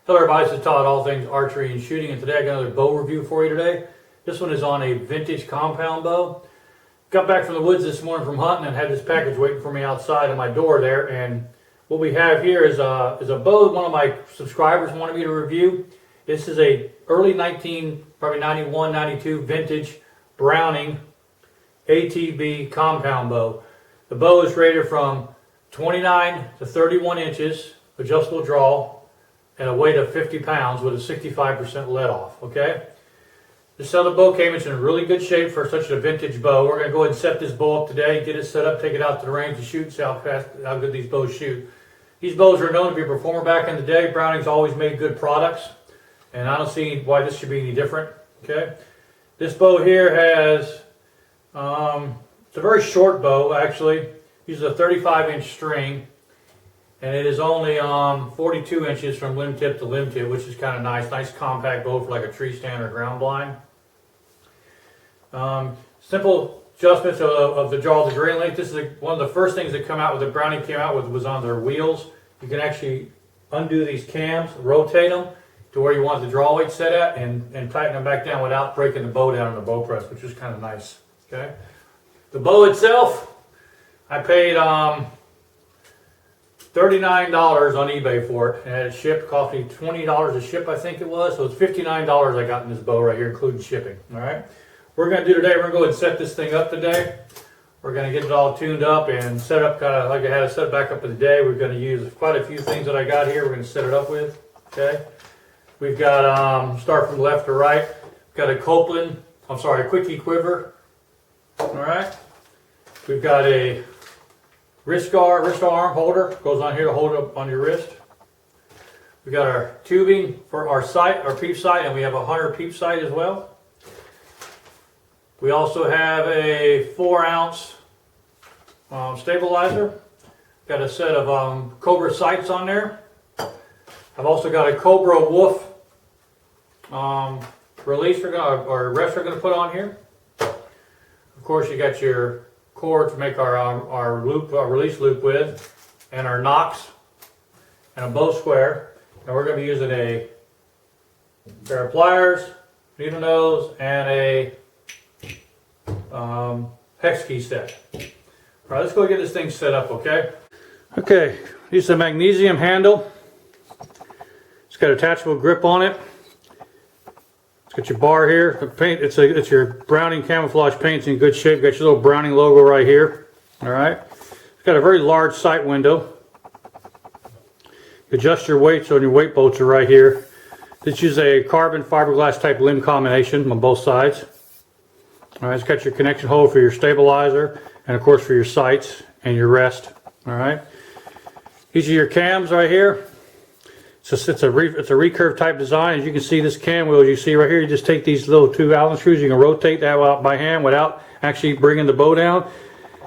Hello everybody, this is Todd, all things archery and shooting, and today I got another bow review for you today. This one is on a vintage compound bow. Got back from the woods this morning from hunting and had this package waiting for me outside of my door there, and what we have here is a bow that one of my subscribers wanted me to review. This is a early 91, 92 vintage Browning ATB Compound Bow. The bow is rated from 29 to 31 inches, adjustable draw, and a weight of 50 pounds with a 65% let off, okay? This other bow came in really good shape for such a vintage bow. We're going to go ahead and set this bow up today, get it set up, take it out to the range to shoot, see how good these bows shoot. These bows are known to be a performer back in the day. Browning's always made good products, and I don't see why this should be any different, okay? This bow here has, it's a very short bow actually. Uses a 35-inch string. And it is only 42 inches from limb tip to limb tip, which is kind of nice. Nice compact bow for like a tree stand or ground blind. Simple adjustments of the draw, the grain length. This is one of the first things that come out with the Browning came out with was on their wheels. You can actually undo these cams, rotate them to where you want the draw weight set at, and tighten them back down without breaking the bow down in the bow press, which is kind of nice. Okay. The bow itself, I paid $39 on eBay for it, and it shipped, cost me $20 a ship, I think it was, so it's $59 I got in this bow right here, including shipping. All right, we're going to do today, we're going to go ahead and set this thing up today. We're going to get it all tuned up and set up kind of like I had it set back up for the day. We're going to use quite a few things that I got here. We're going to set it up with. Okay, we've got start from left to right. We've got a Copeland, a quickie quiver. All right, we've got a wrist arm holder, goes on here to hold up on your wrist. We got our tubing for our sight, our peep sight, and we have a hunter peep sight as well. We also have a 4-ounce stabilizer. Got a set of Cobra sights on there. I've also got a Cobra Wolf release or rest we're going to put on here. Of course, you got your cord to make our release loop with, and our nocks, and a bow square. And we're going to be using a pair of pliers, needle nose, and a hex key set. All right, let's go get this thing set up, okay? Okay, use a magnesium handle. It's got an attachable grip on it. It's got your bar here. The paint, it's your Browning camouflage paint's in good shape. Got your little Browning logo right here. All right. It's got a very large sight window. Adjust your weights on your weight bolts are right here. This is a carbon fiberglass type limb combination on both sides. All right. It's got your connection hole for your stabilizer, and of course for your sights and your rest. All right. These are your cams right here. It's a recurve type design. As you can see, this cam wheel you see right here, you just take these little 2 Allen screws, you can rotate that out by hand without actually bringing the bow down,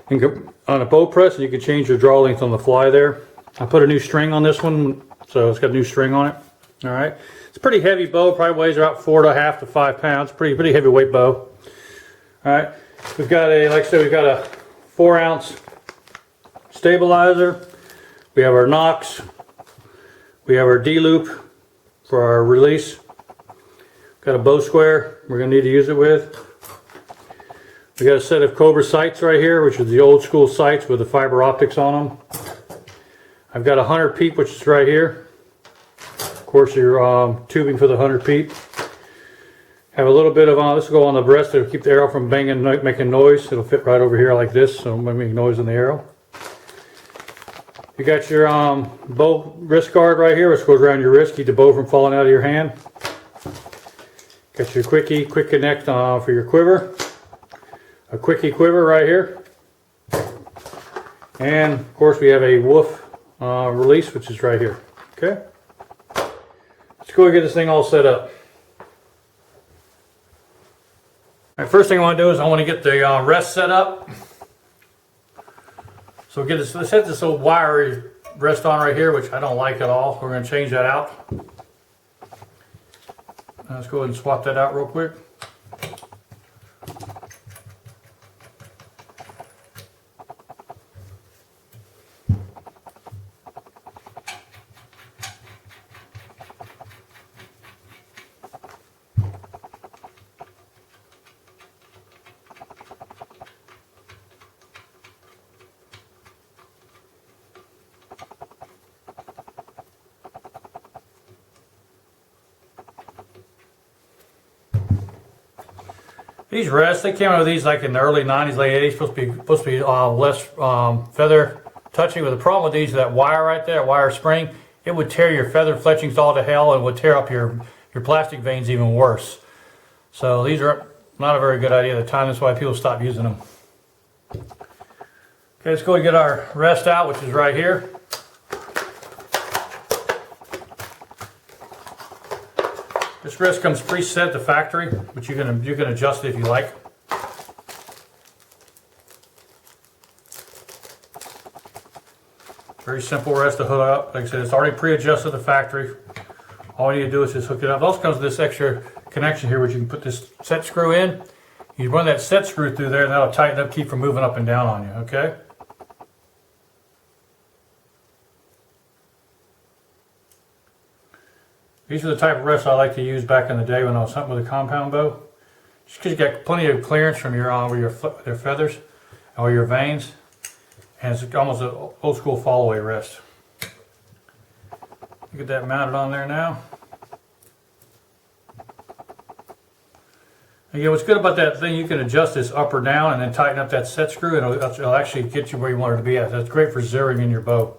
and go on a bow press, and you can change your draw length on the fly there. I put a new string on this one, so it's got a new string on it. All right, it's a pretty heavy bow, probably weighs about 4.5 to 5 pounds. Pretty heavyweight bow. All right, we've got like I said, we've got a 4-ounce stabilizer. We have our nocks. We have our D-loop for our release. Got a bow square we're going to need to use it with. We got a set of Cobra sights right here, which is the old school sights with the fiber optics on them. I've got a hunter peep, which is right here. Of course, your tubing for the hunter peep. Have a little bit of this will go on the breast to keep the arrow from banging, making noise. It'll fit right over here like this, so it won't make noise on the arrow. You got your bow wrist guard right here, which goes around your wrist, keep the bow from falling out of your hand. Got your quick connect for your quiver. A quickie quiver right here. And of course we have a wolf release, which is right here. Okay. Let's go and get this thing all set up. All right, first thing I want to do is I want to get the rest set up. So let's set this old wiry rest on right here, which I don't like at all. We're going to change that out. Let's go ahead and swap that out real quick. These rests, they came out of these like in the early 90s, late 80s, supposed to be less feather touching. But the problem with these, that wire right there, wire spring, it would tear your feather fletchings all to hell and would tear up your plastic veins even worse. So these are not a very good idea at the time. That's why people stopped using them. Okay, let's go and get our rest out, which is right here. This rest comes preset at the factory, but you can adjust it if you like. Very simple rest to hook up. Like I said, it's already pre-adjusted at the factory. All you need to do is just hook it up. It also comes with this extra connection here, which you can put this set screw in. You run that set screw through there, and that'll tighten up, keep from moving up and down on you. Okay. These are the type of rests I like to use back in the day when I was hunting with a compound bow. Just because you got plenty of clearance from your feathers or your veins, and it's almost an old school fall away rest. Get that mounted on there now. Again, what's good about that thing, you can adjust this up or down and then tighten up that set screw, and it'll actually get you where you want it to be at. That's great for zeroing in your bow.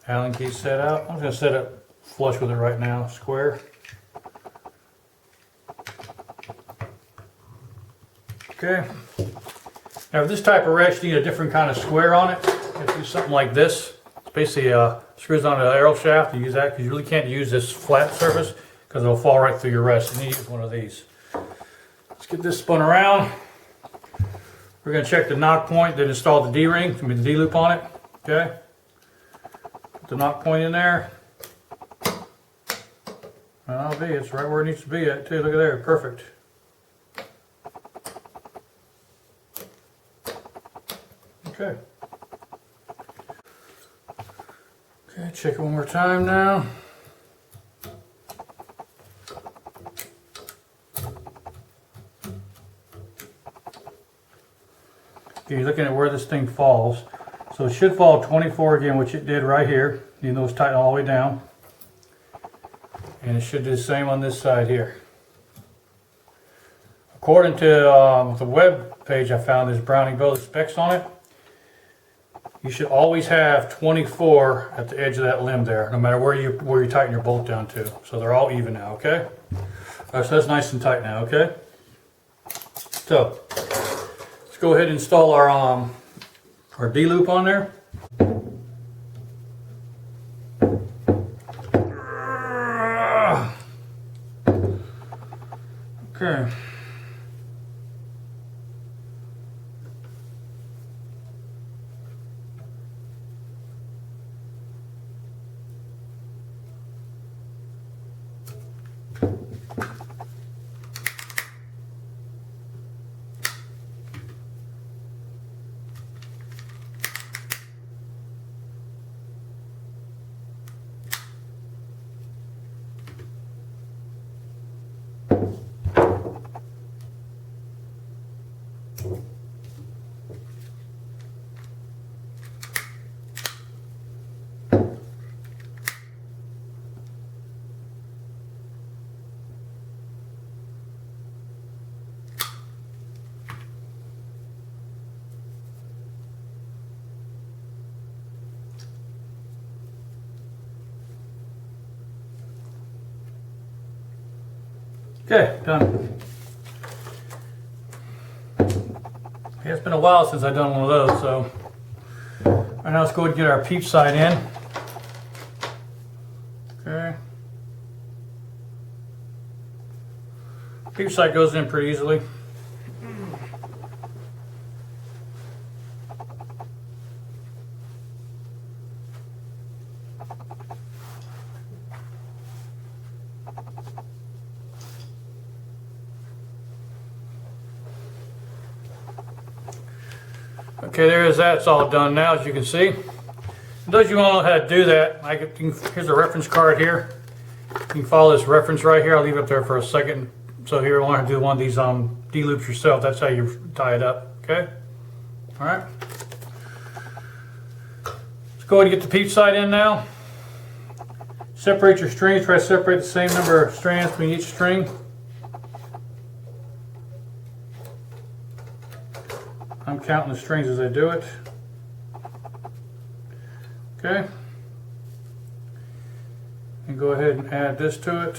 Allen key set out. I'm going to set it flush with it right now, square. Okay. Now for this type of rest, you need a different kind of square on it. You do something like this. It's basically screws on an arrow shaft. You use that because you really can't use this flat surface because it'll fall right through your rest. You need to use one of these. Let's get this spun around. We're going to check the knock point, then install the D-ring, the D-loop on it. Okay. Put the knock point in there. And that'll be, it's right where it needs to be at too. Look at there, perfect. Okay. Okay, check it one more time now. Okay, you're looking at where this thing falls. So it should fall 24 again, which it did right here. You know, it's tightened all the way down. And it should do the same on this side here. According to the web page I found, this Browning bow, the specs on it, you should always have 24 at the edge of that limb there, no matter where you tighten your bolt down to. So they're all even now, okay? All right, so that's nice and tight now, okay? So let's go ahead and install our D-loop on there. Okay. Okay, done. Yeah, it's been a while since I've done one of those, so right now let's go ahead and get our peep sight in. Okay. Peep sight goes in pretty easily. Okay, there is that. It's all done now, as you can see. For those of you who want to know how to do that, here's a reference card here. You can follow this reference right here. I'll leave it up there for a second. So here, I want to do one of these D-loops yourself. That's how you tie it up, okay? All right. Let's go ahead and get the peep sight in now. Separate your strings. Try to separate the same number of strands between each string. I'm counting the strings as I do it. Okay. And go ahead and add this to it.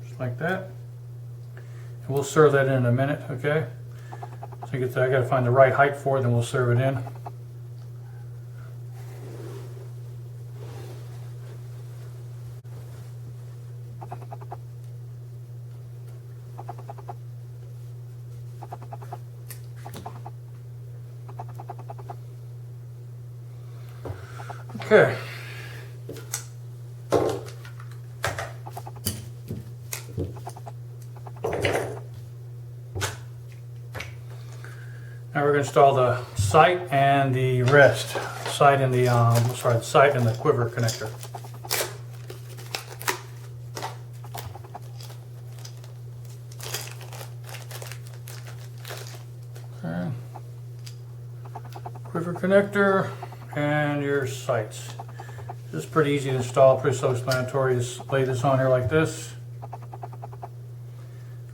Just like that. And we'll serve that in a minute, okay? So I gotta find the right height for it, then we'll serve it in. Okay. Now we're going to install the sight and the rest. Sight and the the sight and the quiver connector. Okay. Quiver connector and your sights. This is pretty easy to install, pretty self-explanatory. Just lay this on here like this.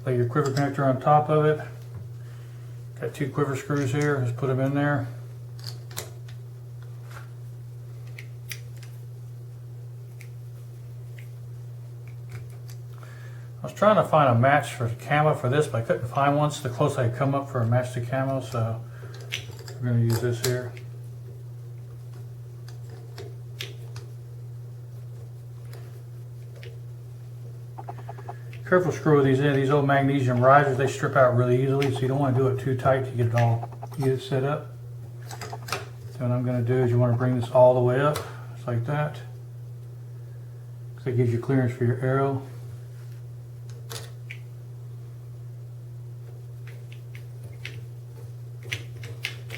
Lay your quiver connector on top of it. Got 2 quiver screws here, just put them in there. I was trying to find a match for camo for this, but I couldn't find one. It's the closest I could come up for a match to camo, so we're going to use this here. Careful screw with these old magnesium risers, they strip out really easily, so you don't want to do it too tight to get it set up. So what I'm going to do is you want to bring this all the way up, just like that. So that gives you clearance for your arrow.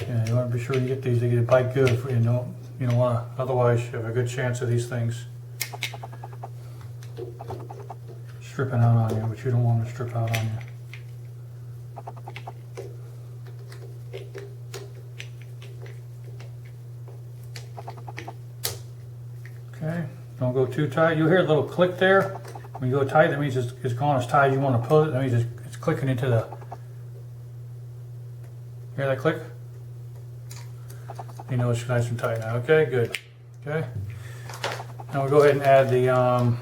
Yeah, you want to be sure you get these to get it bite good. You don't want to, otherwise you have a good chance of these things stripping out on you, but you don't want to strip out on you. Okay, don't go too tight. You'll hear a little click there. When you go tight, that means it's gone as tight as you want to pull it. That means it's clicking into the... Hear that click? You know it's nice and tight now. Okay, good. Okay. Now we'll go ahead and add the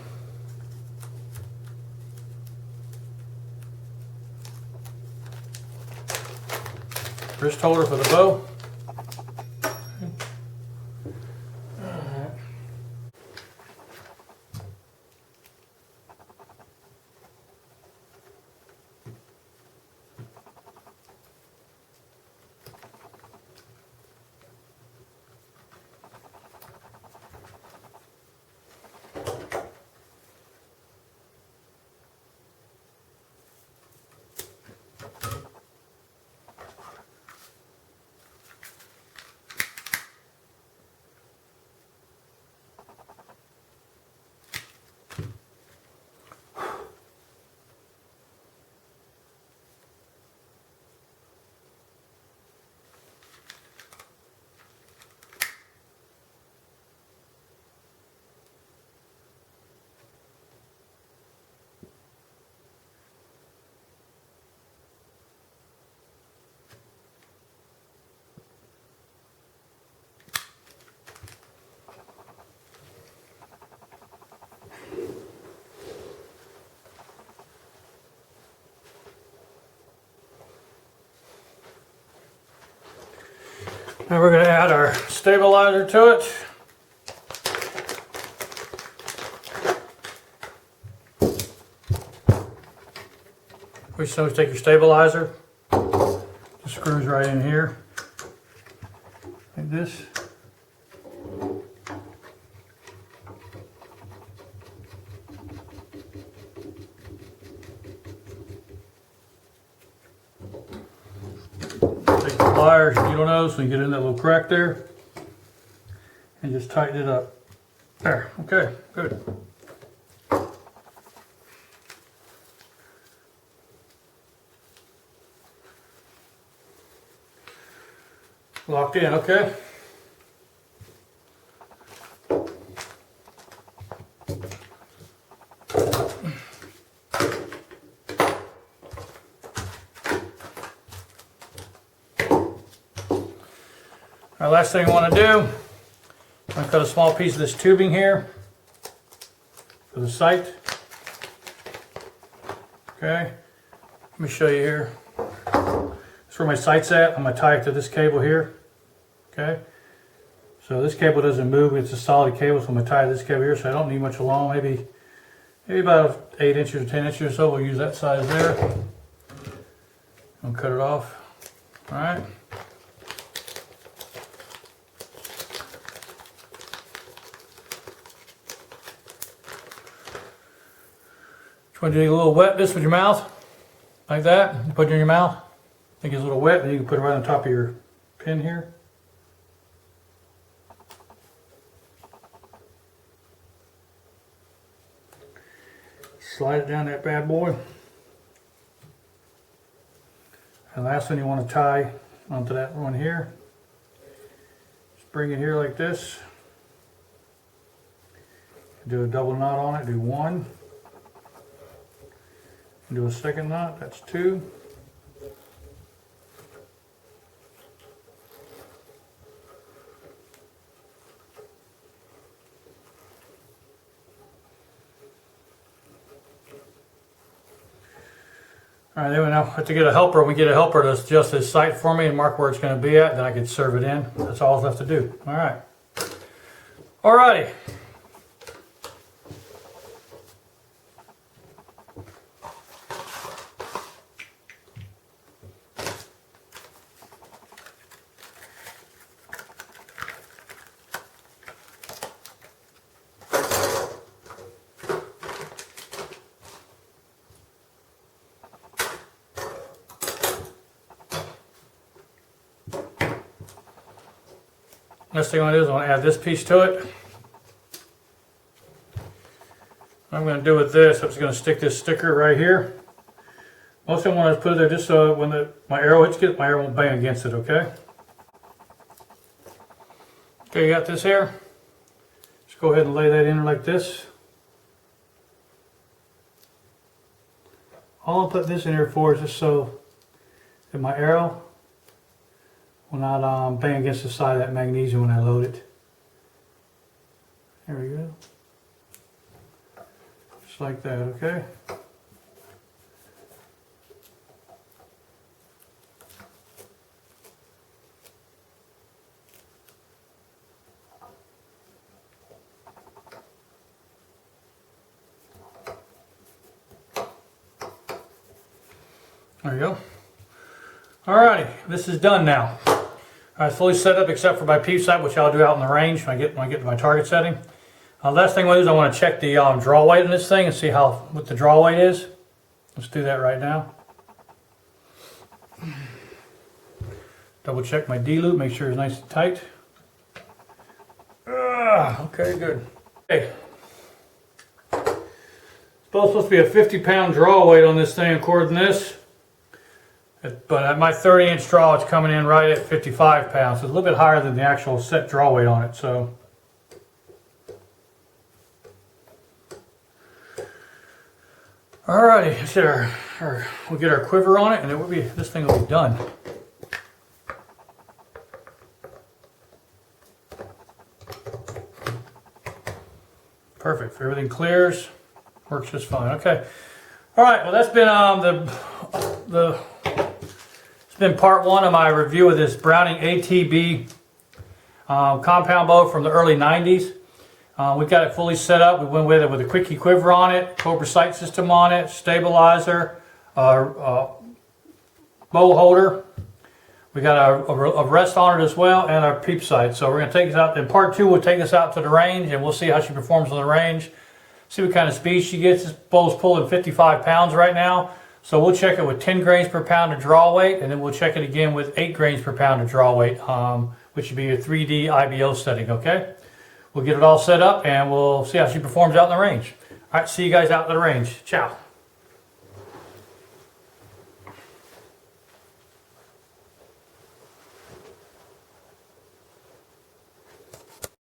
wrist holder for the bow. Now we're going to add our stabilizer to it. Which so take your stabilizer, the screws right in here, like this. Take the pliers, needle nose, so you get in that little crack there, and just tighten it up. There, okay, good. Locked in, okay. Our last thing I want to do, I'm going to cut a small piece of this tubing here for the sight. Okay, let me show you here. That's where my sight's at. I'm going to tie it to this cable here. Okay, so this cable doesn't move. It's a solid cable, so I'm going to tie this cable here, so I don't need much along. Maybe about 8 inches or 10 inches or so. We'll use that size there. I'll cut it off. All right. Just want to do a little wet this with your mouth, like that. You put it in your mouth. Think it's a little wet, and you can put it right on top of your pin here. Slide it down that bad boy. And last one you want to tie onto that one here. Just bring it here like this. Do a double knot on it. Do one. Do a second knot. That's two. Alright, then we now have to get a helper. We get a helper to adjust this sight for me and mark where it's going to be at, then I can serve it in. That's all I have to do. Alright. Alrighty. Next thing I'm going to do is I'm going to add this piece to it. What I'm going to do with this, I'm just going to stick this sticker right here. Most of I want to put it there just so when my arrow hits it, my arrow won't bang against it, okay? Okay, you got this here. Just go ahead and lay that in like this. All I'm putting this in here for is just so that my arrow will not bang against the side of that magnesium when I load it. There we go. Just like that, okay? There you go. Alrighty, this is done now. It's fully set up except for my peep sight, which I'll do out in the range when I get to my target setting. Last thing I want to do is I want to check the draw weight on this thing and see what the draw weight is. Let's do that right now. Double check my D-loop, make sure it's nice and tight. Okay, good. Okay. It's supposed to be a 50-pound draw weight on this thing according to this. But at my 30-inch draw, it's coming in right at 55 pounds. So it's a little bit higher than the actual set draw weight on it. So, alrighty, let's get we'll get our quiver on it, and this thing will be done. Perfect. If everything clears, works just fine. Okay. All right. Well, that's been It's been part one of my review of this Browning ATB compound bow from the early 90s. We've got it fully set up. We went with it with a quickie quiver on it, Cobra sight system on it, stabilizer, bow holder. We got a rest on it as well, and our peep sight. So we're going to take this out. In part two, we'll take this out to the range, and we'll see how she performs on the range. See what kind of speed she gets. This bow's pulling 55 pounds right now. So we'll check it with 10 grains per pound of draw weight, and then we'll check it again with 8 grains per pound of draw weight, which would be a 3D IBO setting, okay? We'll get it all set up, and we'll see how she performs out in the range. All right, see you guys out in the range. Ciao.